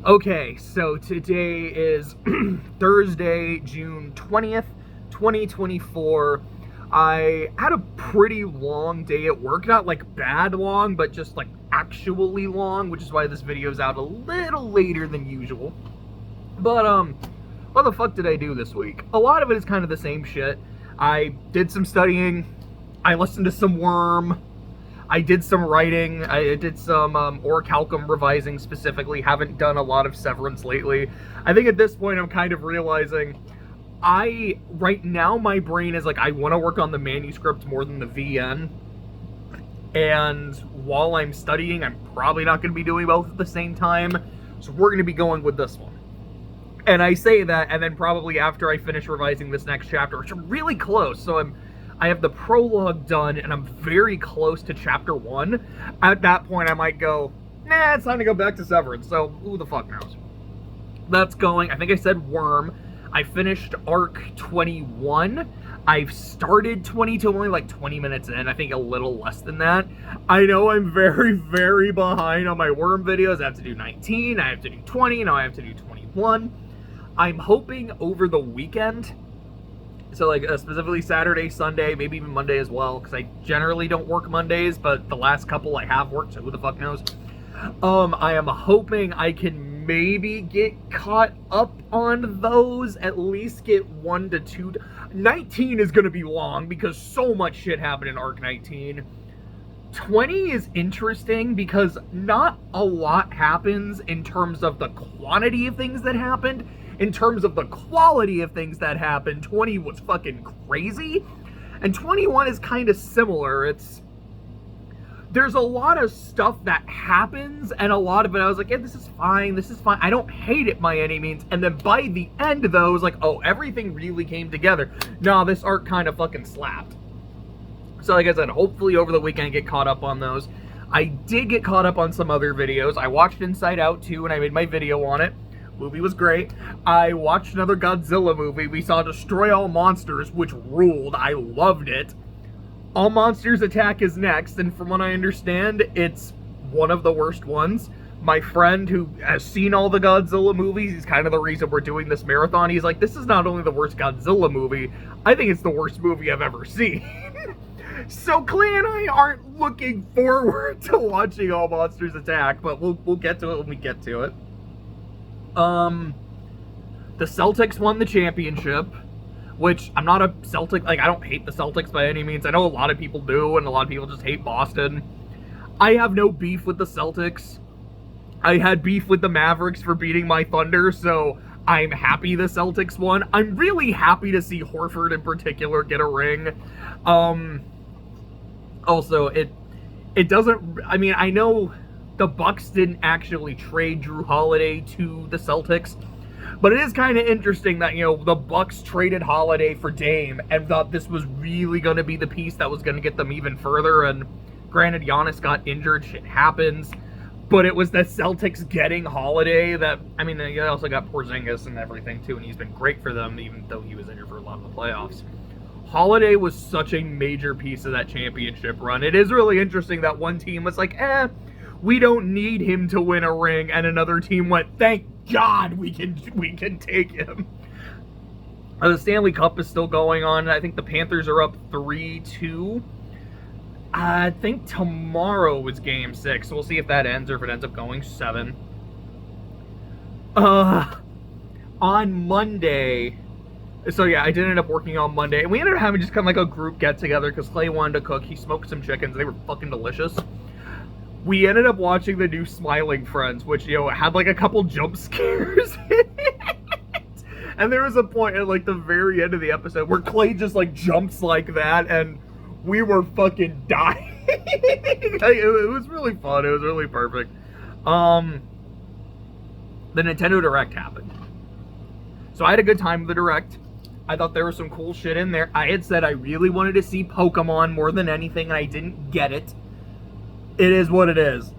Okay, so today is Thursday, June 20th, 2024. I had a pretty long day at work. Not like bad long, but just like actually long, which is why this video is out a little later than usual. But, what the fuck did I do this week? A lot of it is kind of the same shit. I did some studying. I listened to some Worm. I did some writing. I did some orichalcum revising specifically. Haven't done a lot of Severance lately. I think at this point I'm kind of realizing right now my brain is like, I want to work on the manuscript more than the VN. And while I'm studying, I'm probably not going to be doing both at the same time. So we're going to be going with this one. And I say that, and then probably after I finish revising this next chapter, which I'm really close, so I have the prologue done, and I'm very close to chapter 1. At that point, I might go, nah, it's time to go back to Severance, so who the fuck knows. That's going. I think I said Worm. I finished Arc 21. I've started 22, only like 20 minutes in, I think a little less than that. I know I'm very, very behind on my Worm videos. I have to do 19, I have to do 20, now I have to do 21. I'm hoping over the weekend, so like specifically Saturday, Sunday, maybe even Monday as well, because I generally don't work Mondays, but the last couple I have worked, so who the fuck knows. I am hoping I can maybe get caught up on those, at least get 1 to 2. 19 is going to be long, because so much shit happened in Arc 19. 20 is interesting, because not a lot happens in terms of the quantity of things that happened. In terms of the quality of things that happened, 20 was fucking crazy. And 21 is kind of similar. There's a lot of stuff that happens, and a lot of it I was like, yeah, this is fine, I don't hate it by any means. And then by the end, though, it was like, oh, everything really came together. Nah, this arc kind of fucking slapped. So like I said, hopefully over the weekend I get caught up on those. I did get caught up on some other videos. I watched Inside Out 2, and I made my video on it. Movie was great. I watched another Godzilla movie. We saw Destroy All Monsters, which ruled. I loved it. All Monsters Attack is next, and from what I understand, it's one of the worst ones. My friend who has seen all the Godzilla movies, he's kind of the reason we're doing this marathon. He's like, this is not only the worst Godzilla movie, I think it's the worst movie I've ever seen. So Clay and I aren't looking forward to watching All Monsters Attack, but we'll get to it when we get to it. The Celtics won the championship, which I'm not a Celtic, like, I don't hate the Celtics by any means. I know a lot of people do, and a lot of people just hate Boston. I have no beef with the Celtics. I had beef with the Mavericks for beating my Thunder, so I'm happy the Celtics won. I'm really happy to see Horford in particular get a ring. Also, it doesn't, I mean, I know the Bucks didn't actually trade Drew Holiday to the Celtics, but it is kind of interesting that, you know, the Bucks traded Holiday for Dame and thought this was really going to be the piece that was going to get them even further. And granted, Giannis got injured, shit happens, but it was the Celtics getting Holiday that, I mean, they also got Porzingis and everything too, and he's been great for them, even though he was injured for a lot of the playoffs. Holiday was such a major piece of that championship run. It is really interesting that one team was like, we don't need him to win a ring, and another team went, thank God we can take him. The Stanley Cup is still going on. I think the Panthers are up 3-2. I think tomorrow is Game 6, so we'll see if that ends or if it ends up going 7. On Monday, so yeah, I did end up working on Monday, and we ended up having just kind of like a group get-together because Clay wanted to cook. He smoked some chickens. They were fucking delicious. We ended up watching the new Smiling Friends, which, you know, had like a couple jump scares in it. And there was a point at like the very end of the episode where Clay just like jumps like that, and we were fucking dying. It was really fun. It was really perfect. The Nintendo Direct happened. So I had a good time with the Direct. I thought there was some cool shit in there. I had said I really wanted to see Pokemon more than anything, and I didn't get it. It is what it is.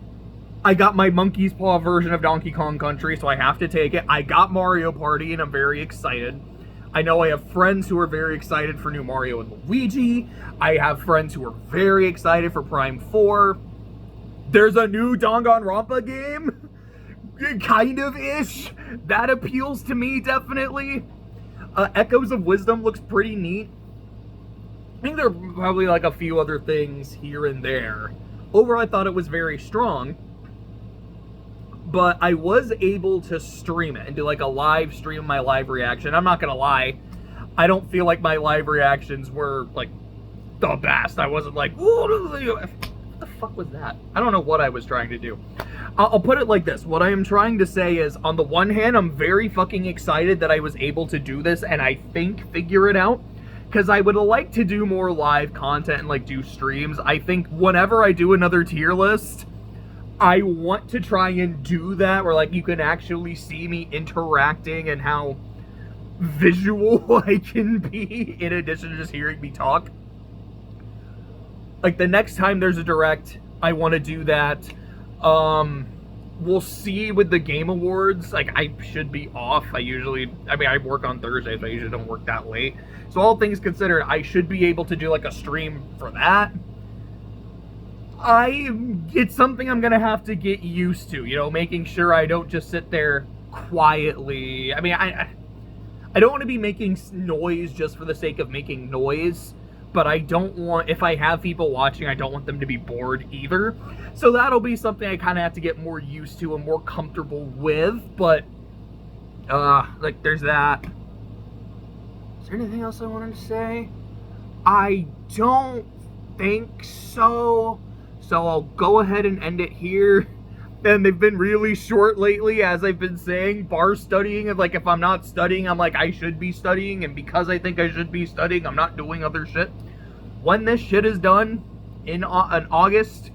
I got my Monkey's Paw version of Donkey Kong Country, so I have to take it. I got Mario Party, and I'm very excited. I know I have friends who are very excited for new Mario and Luigi. I have friends who are very excited for Prime 4. There's a new Danganronpa game. kind of ish. That appeals to me, definitely. Echoes of Wisdom looks pretty neat. I think there are probably like a few other things here and there. Overall, I thought it was very strong. But I was able to stream it and do like a live stream of my live reaction. I'm not gonna lie, I don't feel like my live reactions were like the best. I wasn't like, what the fuck was that? I don't know what I was trying to do. I'll put it like this. What I am trying to say is, on the one hand, I'm very fucking excited that I was able to do this and I think figure it out. Because I would like to do more live content and like do streams. I think whenever I do another tier list, I want to try and do that where like you can actually see me interacting and how visual I can be in addition to just hearing me talk. Like the next time there's a direct, I want to do that. We'll see with the Game Awards. Like, I should be off. I work on Thursdays, but I usually don't work that late. So all things considered, I should be able to do like a stream for that. It's something I'm gonna have to get used to, you know, making sure I don't just sit there quietly. I mean, I don't want to be making noise just for the sake of making noise. But I don't want, if I have people watching, I don't want them to be bored either. So that'll be something I kind of have to get more used to and more comfortable with. But, like, there's that. Is there anything else I wanted to say? I don't think so. So I'll go ahead and end it here. And they've been really short lately, as I've been saying. Bar studying, and like, if I'm not studying, I'm like, I should be studying. And because I think I should be studying, I'm not doing other shit. When this shit is done, in August,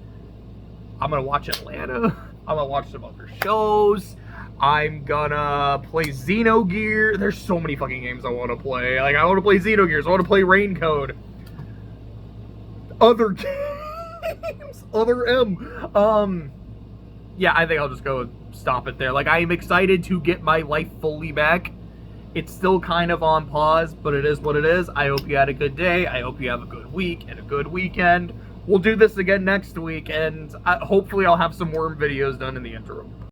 I'm gonna watch Atlanta. I'm gonna watch some other shows. I'm gonna play Xenogears. There's so many fucking games I want to play. Like, I want to play Xenogears. I want to play Raincode. Other games. Other M. Yeah, I think I'll just go and stop it there. Like, I am excited to get my life fully back. It's still kind of on pause, but it is what it is. I hope you had a good day. I hope you have a good week and a good weekend. We'll do this again next week, and hopefully I'll have some Worm videos done in the interim.